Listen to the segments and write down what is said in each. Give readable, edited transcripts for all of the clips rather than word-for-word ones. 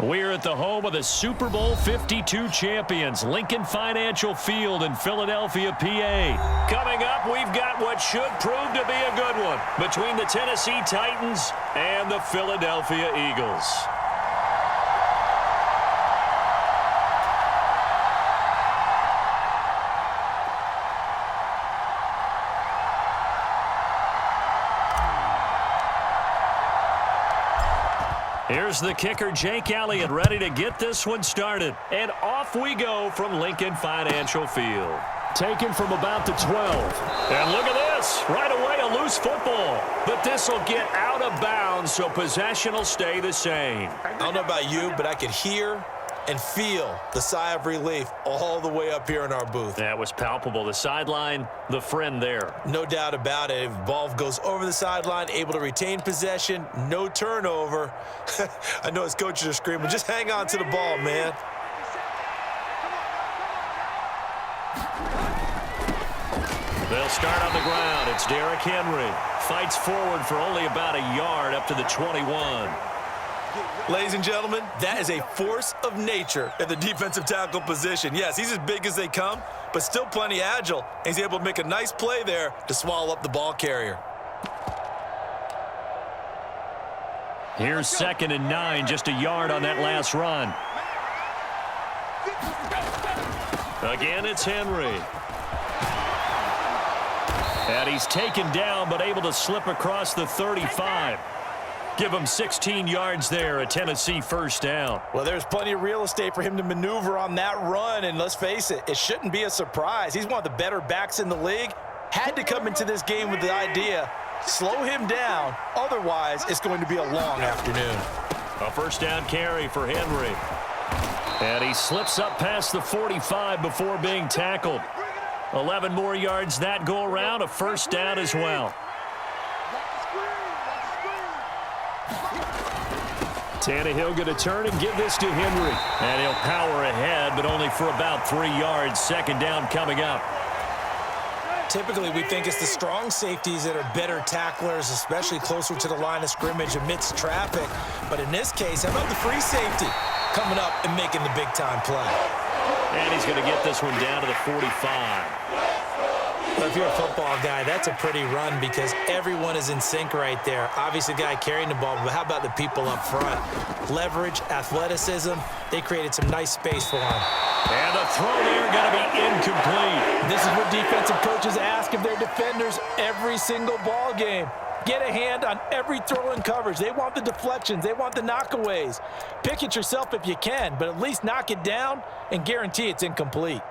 We're at the home of the Super Bowl 52 champions, Lincoln Financial Field in Philadelphia, PA. Coming up, we've got what should prove to be a good one between the Tennessee Titans and the Philadelphia Eagles. Here's the kicker, Jake Elliott, ready to get this one started. And off we go from Lincoln Financial Field. Taken from about the 12. And look at this. Right away, a loose football. But this will get out of bounds, so possession will stay the same. I don't know about you, but I could hear and feel the sigh of relief all the way up here in our booth. That was palpable. The sideline, the friend there. No doubt about it. If the ball goes over the sideline, able to retain possession, no turnover. I know his coaches are screaming, just hang on to the ball, man. They'll start on the ground. It's Derrick Henry. Fights forward for only about a yard up to the 21. Ladies and gentlemen, that is a force of nature in the defensive tackle position. Yes, he's as big as they come, but still plenty agile. He's able to make a nice play there to swallow up the ball carrier. Here's 2nd and 9, just a yard on that last run. Again, it's Henry. And he's taken down, but able to slip across the 35. Give him 16 yards there, a Tennessee first down. Well, there's plenty of real estate for him to maneuver on that run, and let's face it, it shouldn't be a surprise. He's one of the better backs in the league. Had to come into this game with the idea, slow him down, otherwise it's going to be a long afternoon. A first down carry for Henry. And he slips up past the 45 before being tackled. 11 more yards that go around, a first down as well. Tannehill going to turn and give this to Henry. And he'll power ahead, but only for about 3 yards. Second down coming up. Typically, we think it's the strong safeties that are better tacklers, especially closer to the line of scrimmage amidst traffic. But in this case, how about the free safety coming up and making the big-time play? And he's going to get this one down to the 45. Well, if you're a football guy, that's a pretty run because everyone is in sync right there. Obviously, the guy carrying the ball, but how about the people up front? Leverage, athleticism, they created some nice space for him. And the throw there going to be incomplete. This is what defensive coaches ask of their defenders every single ball game. Get a hand on every throw in coverage. They want the deflections. They want the knockaways. Pick it yourself if you can, but at least knock it down and guarantee it's incomplete.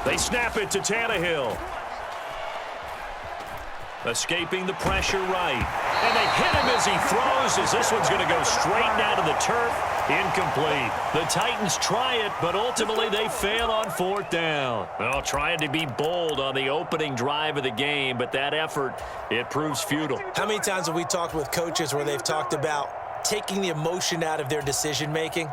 They snap it to Tannehill. Escaping the pressure right. And they hit him as he throws, as this one's going to go straight down to the turf. Incomplete. The Titans try it, but ultimately they fail on 4th down. Well, trying to be bold on the opening drive of the game, but that effort, it proves futile. How many times have we talked with coaches where they've talked about taking the emotion out of their decision-making?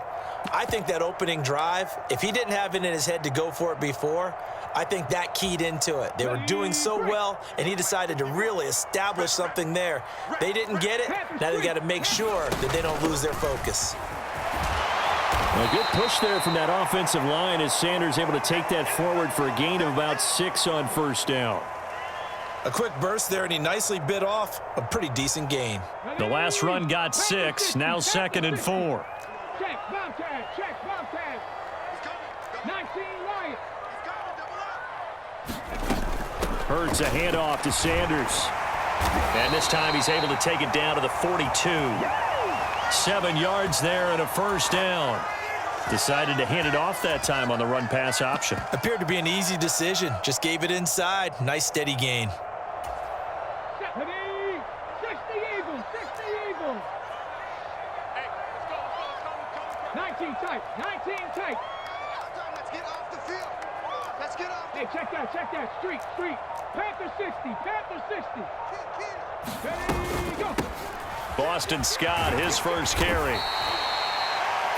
I think that opening drive, if he didn't have it in his head to go for it before, I think that keyed into it. They were doing so well, and he decided to really establish something there. They didn't get it. Now they got to make sure that they don't lose their focus. A good push there from that offensive line as Sanders able to take that forward for a gain of about 6 on first down. A quick burst there, and he nicely bit off a pretty decent gain. The last run got 6, now 2nd and 4. Check, bomb tag. 19 right. Hurts a handoff to Sanders. And this time he's able to take it down to the 42. 7 yards there and a first down. Decided to hand it off that time on the run-pass option. Appeared to be an easy decision. Just gave it inside. Nice steady gain. 60 Eagles. 19 tight. Let's get off the field. Let's get off. Hey, check that. Street. Panther 60. Ready, go. Boston Scott, his first carry.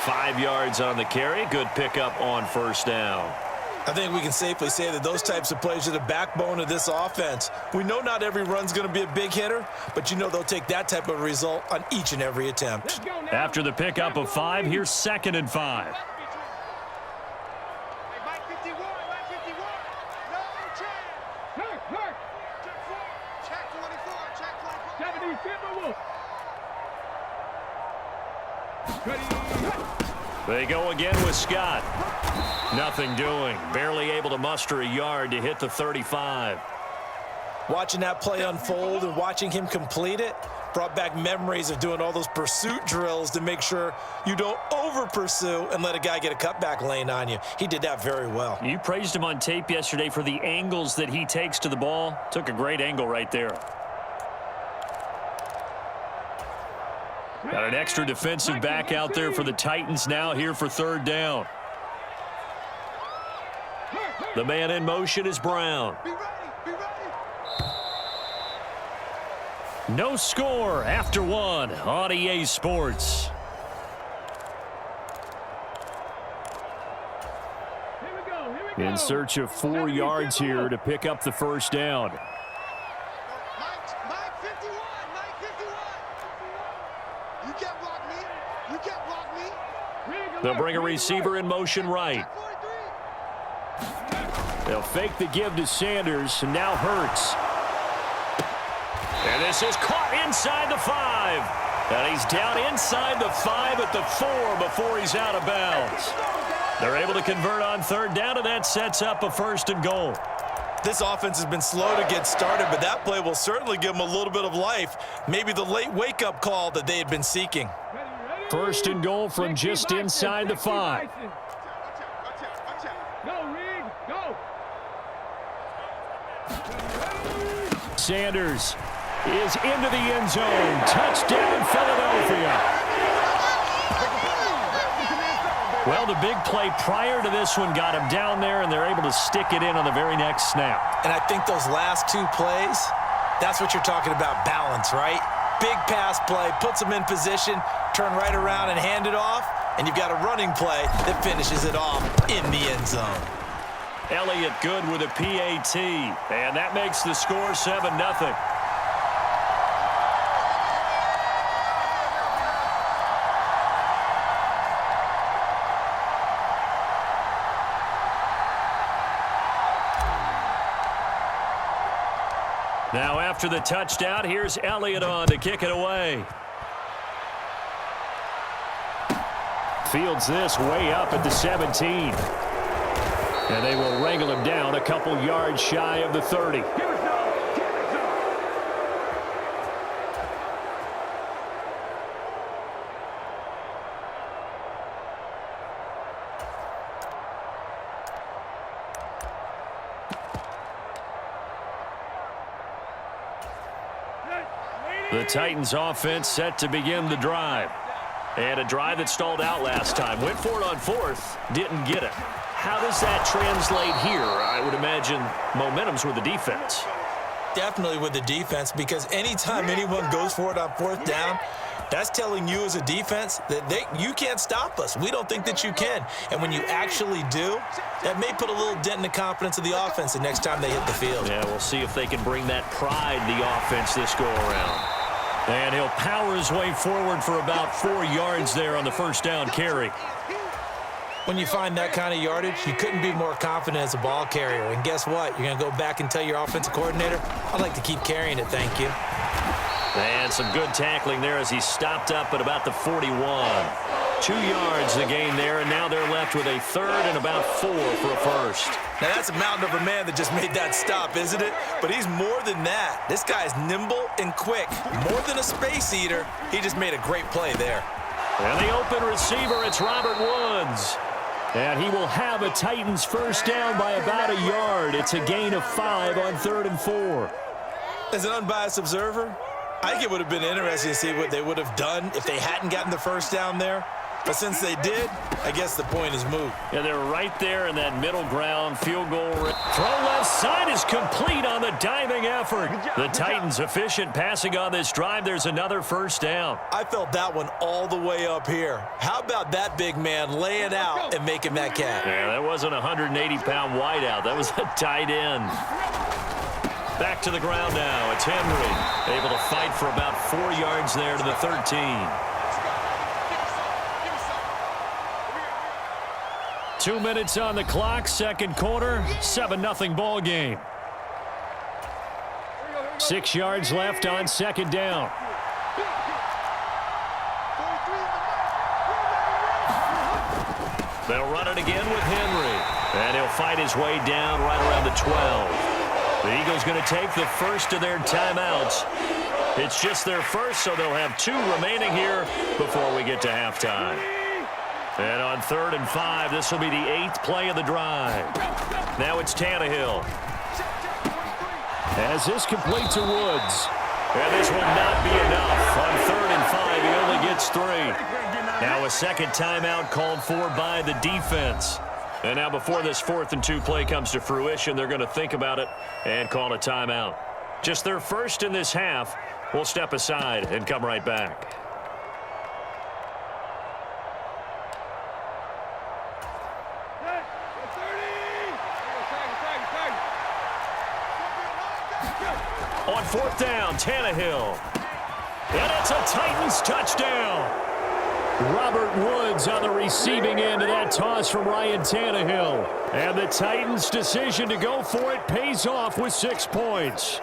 5 yards on the carry. Good pickup on first down. I think we can safely say that those types of plays are the backbone of this offense. We know not every run's going to be a big hitter, but you know they'll take that type of result on each and every attempt. After the pickup of 5, here's 2nd and 5. Hey, Mike 51, Mike 51. No chance. Hurt. Check 24, check 24. 70 Timberwolves. Ready. They go again with Scott. Nothing doing. Barely able to muster a yard to hit the 35. Watching that play unfold and watching him complete it brought back memories of doing all those pursuit drills to make sure you don't over-pursue and let a guy get a cutback lane on you. He did that very well. You praised him on tape yesterday for the angles that he takes to the ball. Took a great angle right there. Got an extra defensive back out there for the Titans now here for 3rd down. The man in motion is Brown. Be ready, be ready. No score after 1 on EA Sports. Here we go. In search of 4 yards here to pick up the 1st down. Mike 51, Mike 51. You can't block me. You can't block me. They'll bring a receiver in motion right. 43. They'll fake the give to Sanders, and now Hurts. And this is caught inside the 5. And he's down inside the 5 at the 4 before he's out of bounds. They're able to convert on 3rd down, and that sets up a 1st and goal. This offense has been slow to get started, but that play will certainly give them a little bit of life. Maybe the late wake-up call that they had been seeking. 1st and goal from just inside the 5. Go, Reed. Go. Sanders is into the end zone. Touchdown, Philadelphia. Well, the big play prior to this one got him down there, and they're able to stick it in on the very next snap. And I think those last 2 plays, that's what you're talking about, balance, right? Big pass play, puts them in position, turn right around and hand it off, and you've got a running play that finishes it off in the end zone. Elliott good with a PAT, and that makes the score 7-0. Now after the touchdown, here's Elliott on to kick it away. Fields this way up at the 17. And they will wrangle him down a couple yards shy of the 30. The Titans offense set to begin the drive. And a drive that stalled out last time. Went for it on 4th, didn't get it. How does that translate here? I would imagine momentum's with the defense. Definitely with the defense, because anytime anyone goes for it on 4th down, that's telling you as a defense that you can't stop us. We don't think that you can. And when you actually do, that may put a little dent in the confidence of the offense the next time they hit the field. Yeah, we'll see if they can bring that pride to the offense this go-around. And he'll power his way forward for about 4 yards there on the 1st down carry. When you find that kind of yardage, you couldn't be more confident as a ball carrier. And guess what? You're going to go back and tell your offensive coordinator, I'd like to keep carrying it, thank you. And some good tackling there as he stopped up at about the 41. 2 yards the gain there, and now they're left with a 3rd and about 4 for a 1st. Now, that's a mountain of a man that just made that stop, isn't it? But he's more than that. This guy's nimble and quick. More than a space eater. He just made a great play there. And the open receiver, it's Robert Woods. And he will have a Titans 1st down by about a yard. It's a gain of 5 on 3rd and 4. As an unbiased observer, I think it would have been interesting to see what they would have done if they hadn't gotten the 1st down there. But since they did, I guess the point is moot. Yeah, they're right there in that middle ground field goal. Throw left side is complete on the diving effort. The Titans efficient passing on this drive. There's another first down. I felt that one all the way up here. How about that big man laying out and making that catch? Yeah, that wasn't a 180-pound wideout. That was a tight end. Back to the ground now. It's Henry, able to fight for about 4 yards there to the 13. 2 minutes on the clock, second quarter, 7-0 ball game. 6 yards left on second down. They'll run it again with Henry, and he'll fight his way down right around the 12. The Eagles going to take the first of their timeouts. It's just their first, so they'll have 2 remaining here before we get to halftime. And on 3rd and 5, this will be the 8th play of the drive. Now it's Tannehill. As this complete to Woods. And this will not be enough. On 3rd and 5, he only gets 3. Now a second timeout called for by the defense. And now before this 4th and 2 play comes to fruition, they're going to think about it and call a timeout. Just their first in this half. We'll step aside and come right back. On 4th down, Tannehill. And it's a Titans touchdown. Robert Woods on the receiving end of that toss from Ryan Tannehill. And the Titans' decision to go for it pays off with 6 points.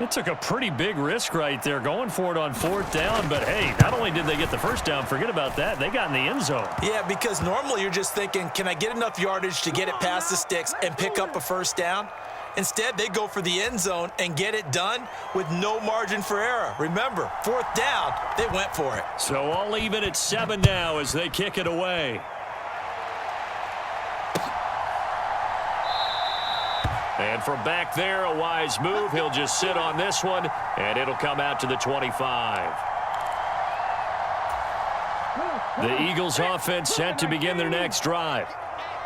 It took a pretty big risk right there going for it on 4th down. But, hey, not only did they get the first down, forget about that, they got in the end zone. Yeah, because normally you're just thinking, can I get enough yardage to get it past the sticks and pick up a first down? Instead, they go for the end zone and get it done with no margin for error. Remember, 4th down, they went for it. So all even at 7 now as they kick it away. And from back there, a wise move. He'll just sit on this one, and it'll come out to the 25. The Eagles offense set to begin their next drive.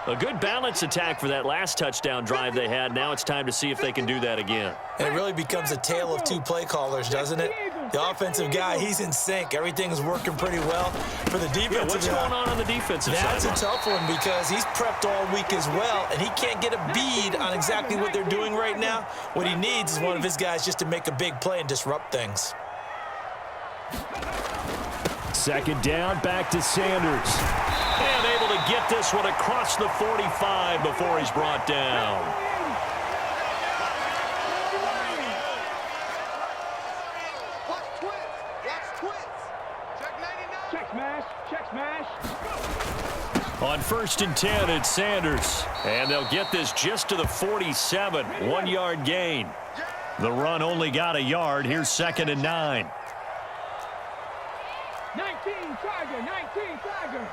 A good balance attack for that last touchdown drive they had. Now it's time to see if they can do that again. And it really becomes a tale of 2 play callers, doesn't it? The offensive guy, he's in sync. Everything's working pretty well. For the defensive guy, what's going on the defensive side? That's a tough one because he's prepped all week as well, and he can't get a bead on exactly what they're doing right now. What he needs is one of his guys just to make a big play and disrupt things. Second down, back to Sanders. And able to get this one across the 45 before he's brought down. On 1st and 10, it's Sanders. And they'll get this just to the 47, 1-yard gain. The run only got a yard. Here's 2nd and 9. 19 Tiger.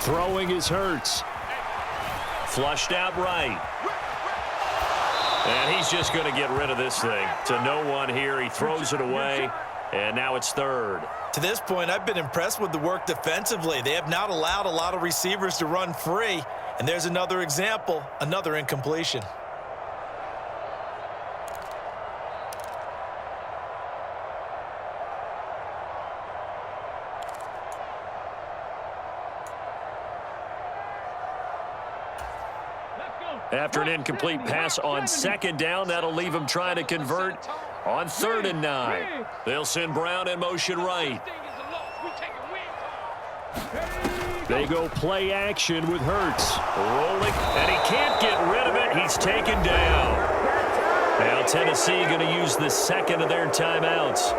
Throwing is Hurts. Flushed out right. And he's just going to get rid of this thing. To no one here. He throws it away. And now it's 3rd. To this point, I've been impressed with the work defensively. They have not allowed a lot of receivers to run free. And there's another example, another incompletion. After an incomplete pass on 2nd down, that'll leave him trying to convert on 3rd and 9. They'll send Brown in motion right. They go play action with Hurts. Rolling, and he can't get rid of it. He's taken down. Now Tennessee going to use the 2nd of their timeouts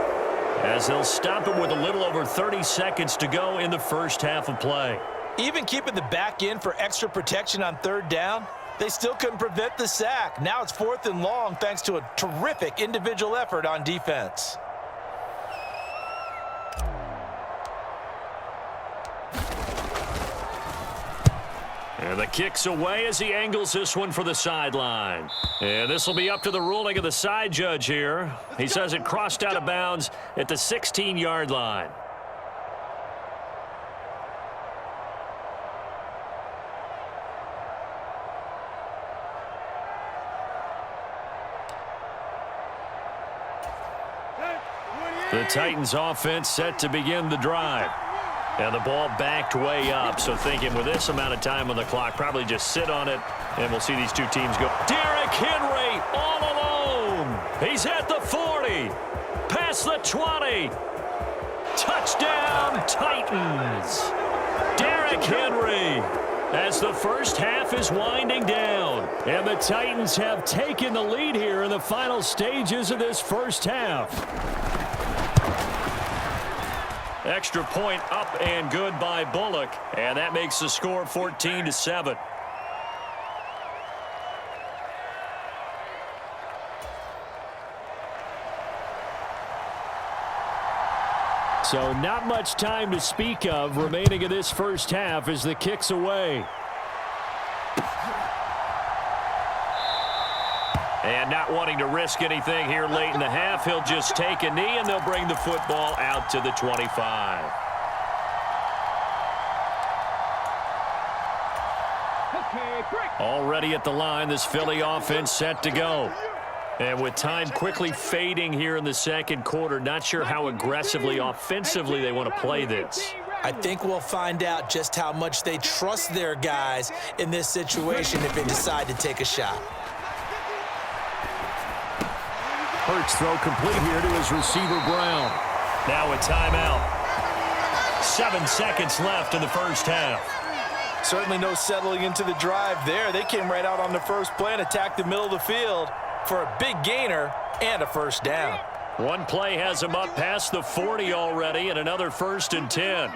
as they'll stop him with a little over 30 seconds to go in the first half of play. Even keeping the back in for extra protection on 3rd down, they still couldn't prevent the sack. Now it's 4th and long thanks to a terrific individual effort on defense. And the kick's away as he angles this one for the sideline. And this will be up to the ruling of the side judge here. He says it crossed out of bounds at the 16-yard line. The Titans offense set to begin the drive. And the ball backed way up, so thinking with this amount of time on the clock, probably just sit on it, and we'll see these two teams go. Derrick Henry all alone. He's at the 40, past the 20. Touchdown, Titans. Derrick Henry as the first half is winding down. And the Titans have taken the lead here in the final stages of this first half. Extra point up and good by Bullock, and that makes the score 14-7. So not much time to speak of remaining in this first half as the kick's away. And not wanting to risk anything here late in the half, he'll just take a knee, and they'll bring the football out to the 25. Already at the line, this Philly offense set to go. And with time quickly fading here in the second quarter, not sure how aggressively, offensively they want to play this. I think we'll find out just how much they trust their guys in this situation if they decide to take a shot. Hurts throw complete here to his receiver, Brown. Now a timeout. 7 seconds left in the first half. Certainly no settling into the drive there. They came right out on the first play and attacked the middle of the field for a big gainer and a first down. One play has him up past the 40 already, and another 1st and 10.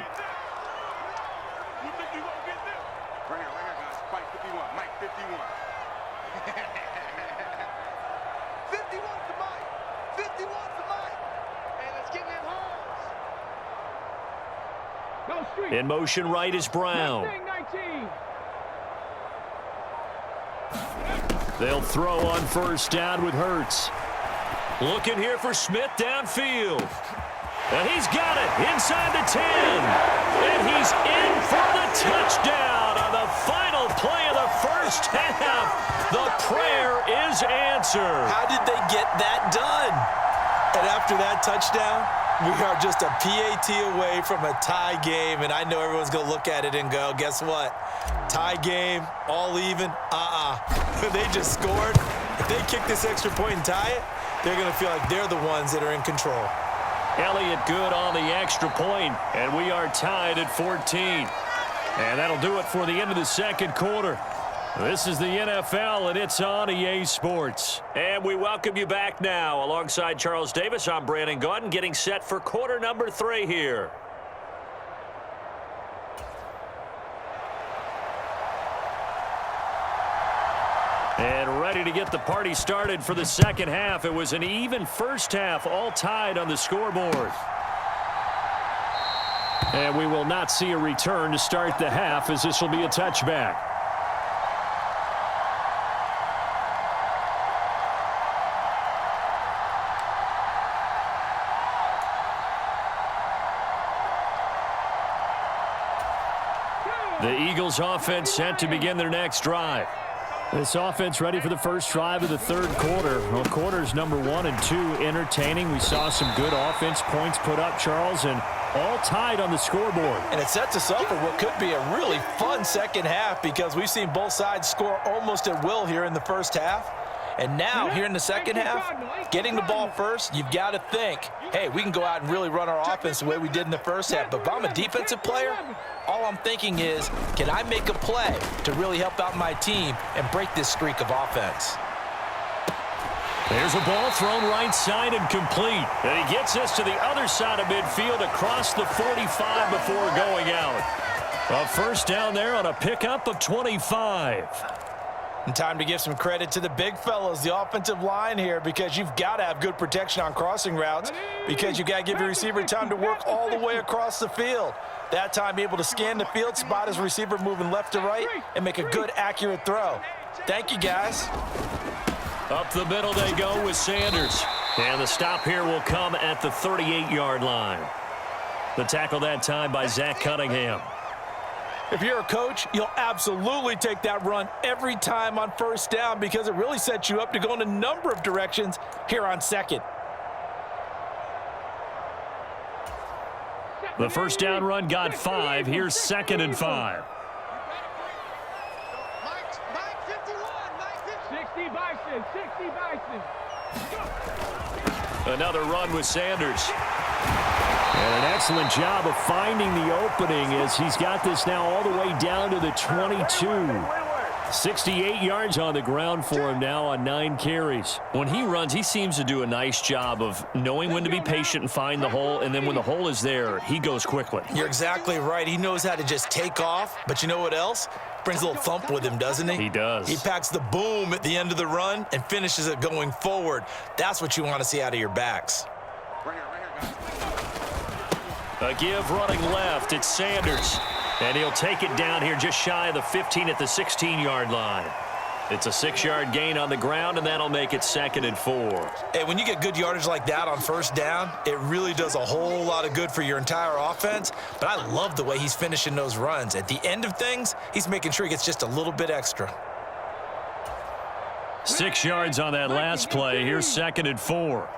In motion right is Brown. They'll throw on first down with Hurts. Looking here for Smith downfield. And he's got it inside the 10. And he's in for the touchdown on the final play of the first half. The prayer is answered. How did they get that done? And after that touchdown, we are just a PAT away from a tie game, and I know everyone's going to look at it and go, guess what? Tie game, all even, They just scored. If they kick this extra point and tie it, they're going to feel like they're the ones that are in control. Elliott good on the extra point, and we are tied at 14. And that'll do it for the end of the second quarter. This is the NFL, and it's on EA Sports. And we welcome you back now. Alongside Charles Davis, I'm Brandon Gaudin, getting set for quarter number 3 here. And ready to get the party started for the second half. It was an even first half, all tied on the scoreboard. And we will not see a return to start the half, as this will be a touchback. The Eagles offense set to begin their next drive. This offense ready for the first drive of the third quarter. Well, quarters number 1 and 2 entertaining. We saw some good offense points put up, Charles, and all tied on the scoreboard. And it sets us up for what could be a really fun second half, because we've seen both sides score almost at will here in the first half. And now, here in the second half, getting the ball first, you've got to think, hey, we can go out and really run our offense the way we did in the first half. But if I'm a defensive player, all I'm thinking is, can I make a play to really help out my team and break this streak of offense? There's a ball thrown right side and complete. And he gets us to the other side of midfield across the 45 before going out. A first down there on a pickup of 25. And time to give some credit to the big fellas, the offensive line here, because you've got to have good protection on crossing routes because you've got to give your receiver time to work all the way across the field. That time, be able to scan the field, spot his receiver moving left to right, and make a good, accurate throw. Thank you, guys. Up the middle they go with Sanders. And the stop here will come at the 38-yard line. The tackle that time by Zach Cunningham. If you're a coach, you'll absolutely take that run every time on first down because it really sets you up to go in a number of directions here on second. The first down run got 5. Here's 2nd and 5. Mike 51, Mike 50. 60 Bison, 60 Bison. Another run with Sanders. And an excellent job of finding the opening as he's got this now all the way down to the 22. 68 yards on the ground for him now on 9 carries. When he runs, he seems to do a nice job of knowing when to be patient and find the hole, and then when the hole is there, he goes quickly. You're exactly right. He knows how to just take off, but you know what else? Brings a little thump with him, doesn't he? He does. He packs the boom at the end of the run and finishes it going forward. That's what you want to see out of your backs. A give running left. It's Sanders. And he'll take it down here just shy of the 15 at the 16-yard line. It's a 6-yard gain on the ground, and that'll make it 2nd and 4. Hey, when you get good yardage like that on first down, it really does a whole lot of good for your entire offense. But I love the way he's finishing those runs. At the end of things, he's making sure he gets just a little bit extra. 6 yards on that last play. Here's 2nd and 4.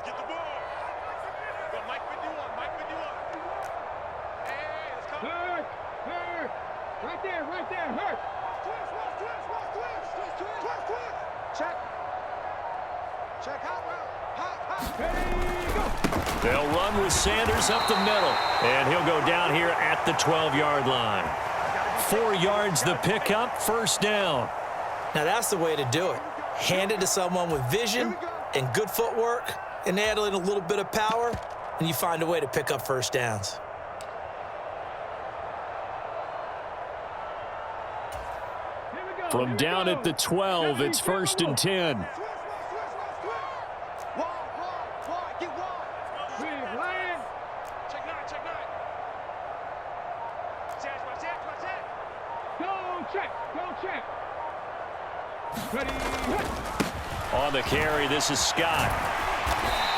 They'll run with Sanders up the middle. And he'll go down here at the 12-yard line. 4 yards the pickup, first down. Now that's the way to do it. Hand it to someone with vision and good footwork and add in a little bit of power, and you find a way to pick up first downs. From down at the 12, it's 1st and 10. On the carry, this is Scott.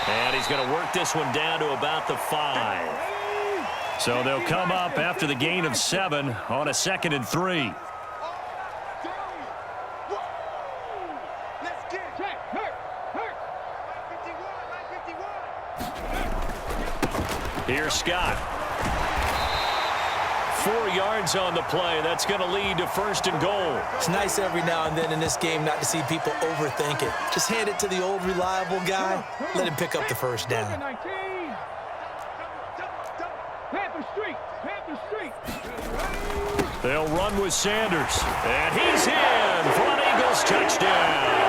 And he's going to work this one down to about the 5. So they'll come up after the gain of 7 on a 2nd and 3. Here's Scott. 4 yards on the play. That's going to lead to 1st and goal. It's nice every now and then in this game not to see people overthink it. Just hand it to the old reliable guy. Let him pick up the first down. They'll run with Sanders. And he's in for an Eagles touchdown.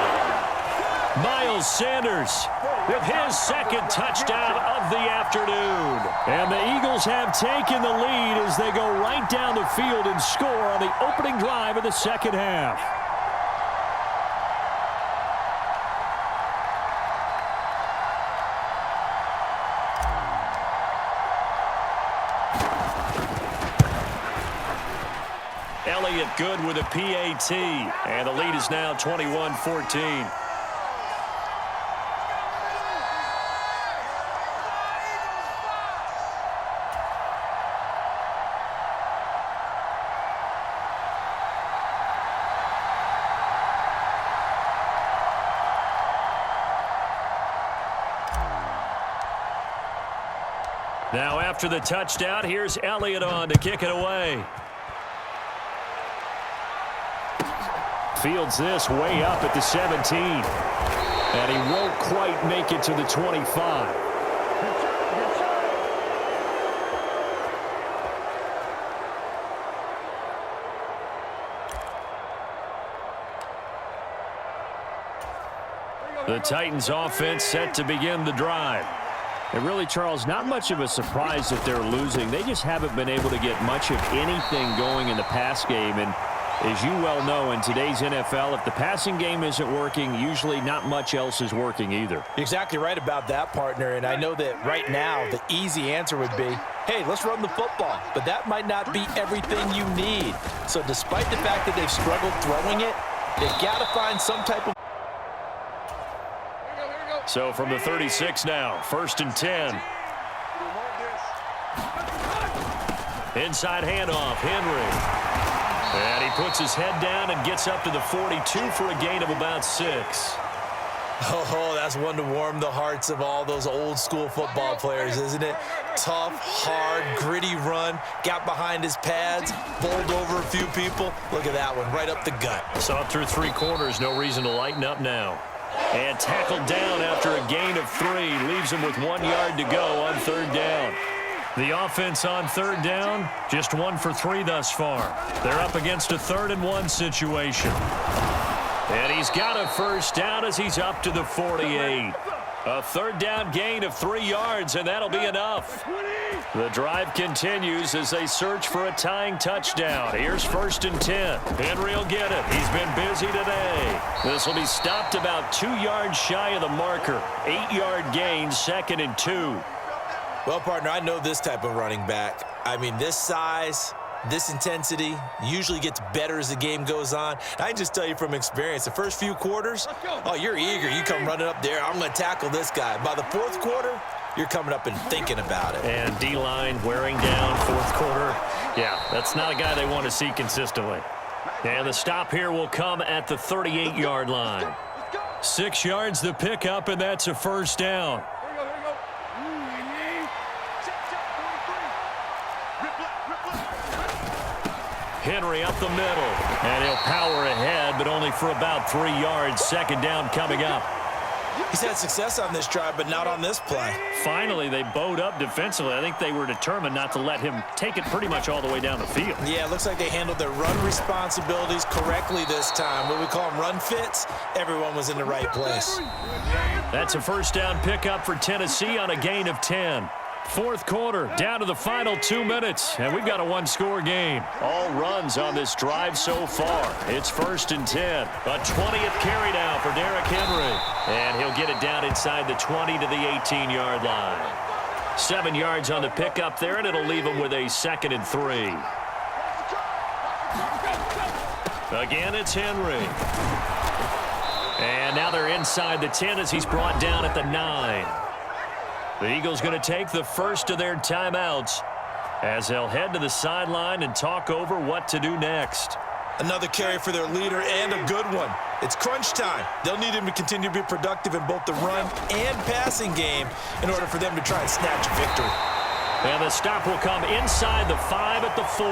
Miles Sanders with his 2nd touchdown of the afternoon. And the Eagles have taken the lead as they go right down the field and score on the opening drive of the 2nd half. Elliott good with a PAT. And the lead is now 21-14. Now after the touchdown, here's Elliott on to kick it away. Fields this way up at the 17. And he won't quite make it to the 25. The Titans offense set to begin the drive. And really, Charles, not much of a surprise that they're losing. They just haven't been able to get much of anything going in the pass game. And As you well know, in today's NFL, if the passing game isn't working, usually not much else is working either. You're exactly right about that, partner, and I know that right now the easy answer would be, hey, let's run the football. But that might not be everything you need. So despite the fact that they've struggled throwing it, they've got to find some type of... So from the 36 now, 1st and 10. Inside handoff, Henry. And he puts his head down and gets up to the 42 for a gain of about 6. Oh, that's one to warm the hearts of all those old school football players, isn't it? Tough, hard, gritty run, got behind his pads, bowled over a few people. Look at that one, right up the gut. Saw it through 3 quarters, no reason to lighten up now. And tackled down after a gain of 3, leaves him with 1 yard to go on 3rd down. The offense on 3rd down, just 1 for 3 thus far. They're up against a 3rd and 1 situation. And he's got a 1st down as he's up to the 48. A 3rd down gain of 3 yards, and that'll be enough. The drive continues as they search for a tying touchdown. Here's 1st and 10. Henry will get it. He's been busy today. This will be stopped about 2 yards shy of the marker. 8-yard gain, 2nd and 2. Well, partner, I know this type of running back. I mean, this size, this intensity usually gets better as the game goes on. I can just tell you from experience, the first few quarters, oh, you're eager. You come running up there. I'm going to tackle this guy. By the 4th quarter, you're coming up and thinking about it. And D-line wearing down 4th quarter. Yeah, that's not a guy they want to see consistently. And the stop here will come at the 38-yard line. 6 yards the pickup, and that's a 1st down. Henry up the middle, and he'll power ahead, but only for about 3 yards. 2nd down coming up. He's had success on this drive, but not on this play. Finally, they bowed up defensively. I think they were determined not to let him take it pretty much all the way down the field. Yeah, it looks like they handled their run responsibilities correctly this time. What we call them run fits, everyone was in the right place. That's a 1st down pickup for Tennessee on a gain of 10. 4th quarter, down to the final 2 minutes, and we've got a 1-score game. All runs on this drive so far. It's 1st and 10. A 20th carry now for Derrick Henry. And he'll get it down inside the 20 to the 18-yard line. 7 yards on the pickup there, and it'll leave him with a 2nd and 3. Again, it's Henry. And now they're inside the 10 as he's brought down at the 9. The Eagles going to take the first of their timeouts as they'll head to the sideline and talk over what to do next. Another carry for their leader and a good one. It's crunch time. They'll need him to continue to be productive in both the run and passing game in order for them to try and snatch a victory. And the stop will come inside the 5 at the 4.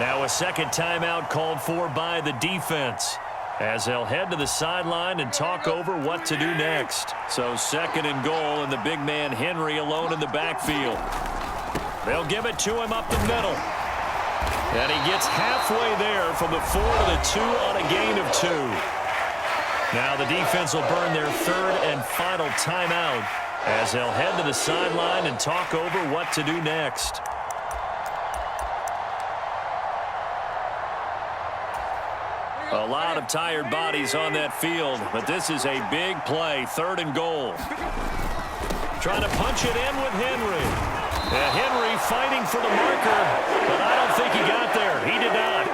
Now a 2nd timeout called for by the defense as they'll head to the sideline and talk over what to do next. So 2nd and goal, and the big man Henry alone in the backfield. They'll give it to him up the middle. And he gets halfway there from the 4 to the 2 on a gain of 2. Now the defense will burn their 3rd and final timeout as they'll head to the sideline and talk over what to do next. A lot of tired bodies on that field, but this is a big play, 3rd and goal. Trying to punch it in with Henry. Henry fighting for the marker, but I don't think he got there. He did not.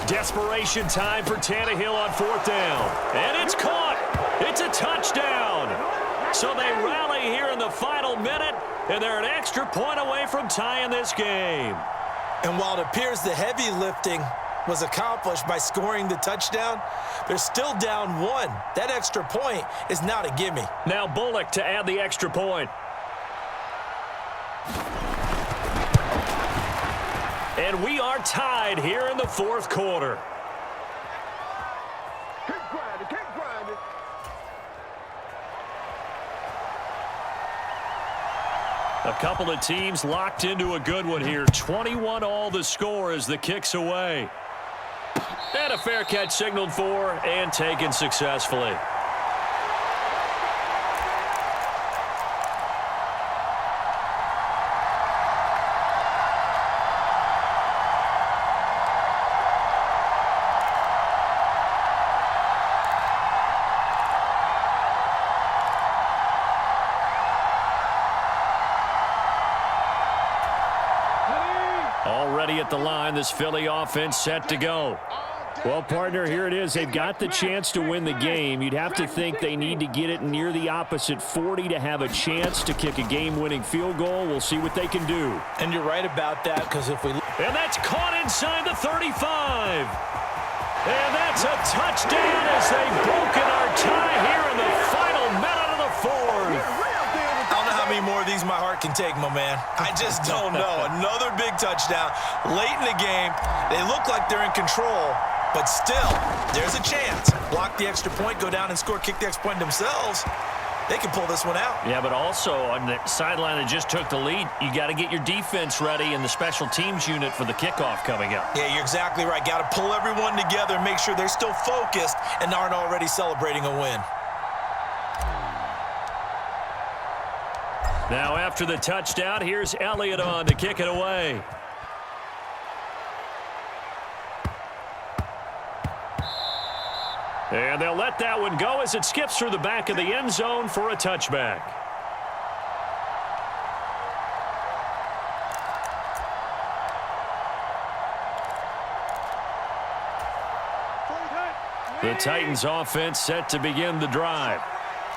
Desperation time for Tannehill on 4th down. And it's caught. It's a touchdown. So they rally here in the final minute, and they're an extra point away from tying this game. And while it appears the heavy lifting was accomplished by scoring the touchdown, they're still down 1. That extra point is not a gimme. Now Bullock to add the extra point. And we are tied here in the 4th quarter. couple of teams locked into a good one here. 21-all the score as the kick's away. And a fair catch signaled for and taken successfully. Already at the line, this Philly offense set to go. Well, partner, here it is. They've got the chance to win the game. You'd have to think they need to get it near the opposite 40 to have a chance to kick a game-winning field goal. We'll see what they can do. And you're right about that, because if we... And that's caught inside the 35. And that's a touchdown as they've broken our tie here in the final minute of the fourth. I don't know how many more of these my heart can take, my man. I just don't know. Another big touchdown late in the game. They look like they're in control, but still, there's a chance. Block the extra point, go down and score, kick the extra point themselves. They can pull this one out. Yeah, but also on the sideline that just took the lead, you got to get your defense ready and the special teams unit for the kickoff coming up. Yeah, you're exactly right. Got to pull everyone together and make sure they're still focused and aren't already celebrating a win. Now after the touchdown, here's Elliott on to kick it away. And they'll let that one go as it skips through the back of the end zone for a touchback. The Titans offense set to begin the drive.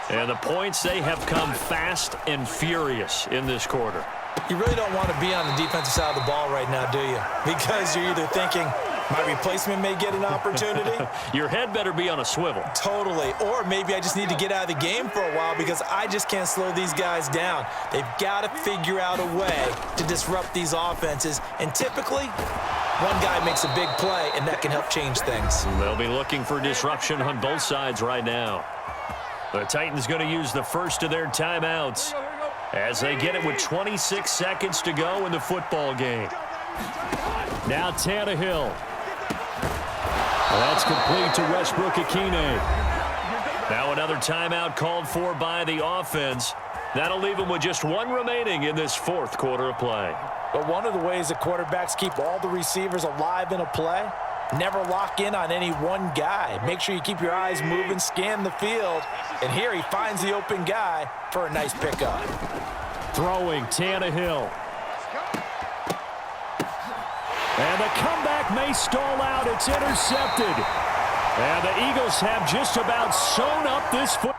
And the points, they have come fast and furious in this quarter. You really don't want to be on the defensive side of the ball right now, do you? Because you're either thinking, my replacement may get an opportunity. Your head better be on a swivel. Totally. Or maybe I just need to get out of the game for a while because I just can't slow these guys down. They've got to figure out a way to disrupt these offenses. And typically, one guy makes a big play, and that can help change things. They'll be looking for disruption on both sides right now. The Titans going to use the first of their timeouts as they get it with 26 seconds to go in the football game. Now Tannehill. That's complete to Westbrook-Ikhine. Now another timeout called for by the offense. That'll leave them with just one remaining in this fourth quarter of play. But one of the ways that quarterbacks keep all the receivers alive in a play, never lock in on any one guy. Make sure you keep your eyes moving, scan the field. And here he finds the open guy for a nice pickup. Throwing Tannehill. And the comeback may stall out. It's intercepted. And the Eagles have just about sewn up this foot.